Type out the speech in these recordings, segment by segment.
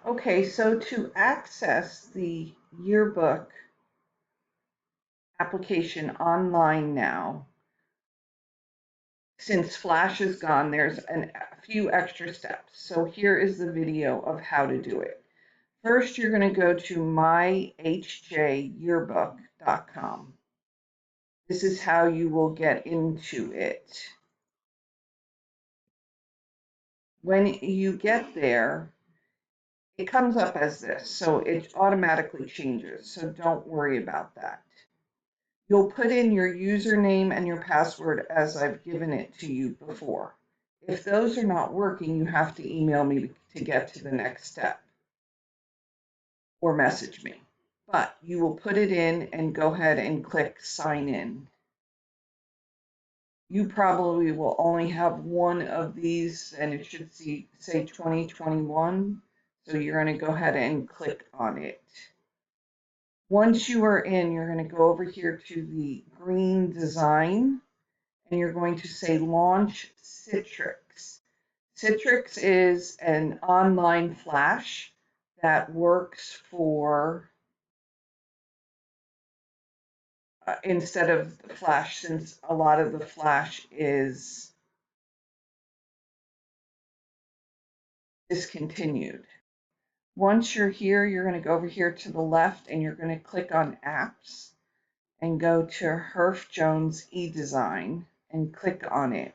Okay, so to access the yearbook application online now, since Flash is gone, there's a few extra steps. So here is the video of how to do it. First, you're going to go to myhjyearbook.com. This is how you will get into it. When you get there, it comes up as this, so it automatically changes, so don't worry about that. You'll put in your username and your password as I've given it to you before. If those are not working, you have to email me to get to the next step or message me. But you will put it in and go ahead and click sign in. You probably will only have one of these and it should say 2021. So you're going to go ahead and click on it. Once you are in, you're going to go over here to the green design and you're going to say launch Citrix. Citrix is an online Flash that works for, instead of Flash, since a lot of the Flash is discontinued. Once you're here, you're going to go over here to the left and you're going to click on apps and go to herfjonesdesign and click on it.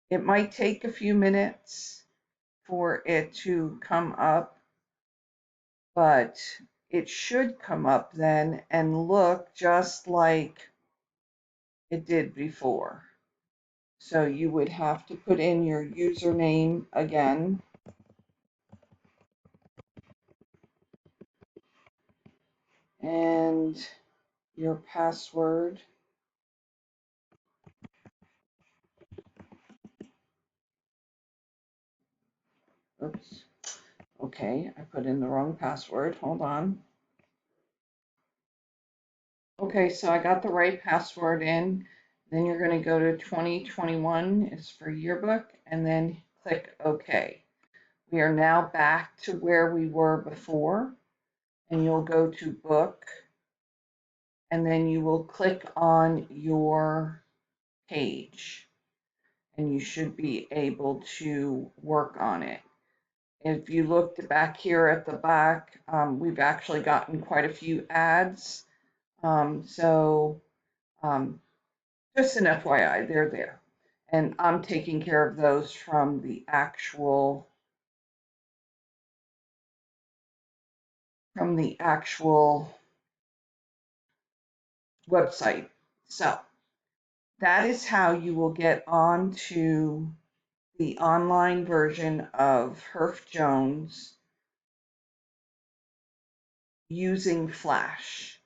It might take a few minutes for it to come up, but it should come up then and look just like it did before. So you would have to put in your username again. And your password. Oops. Okay, I put in the wrong password. Hold on. Okay, so I got the right password in. Then you're going to go to 2021 is for yearbook and then click OK. We are now back to where we were before and you'll go to book and then you will click on your page and you should be able to work on it. If you looked back here at the back, we've actually gotten quite a few ads. Just an FYI, they're there. And I'm taking care of those from the actual website. So that is how you will get onto the online version of Herf Jones using Flash.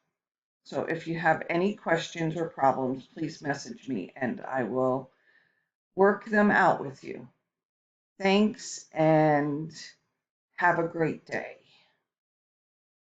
So if you have any questions or problems, please message me and I will work them out with you. Thanks and have a great day.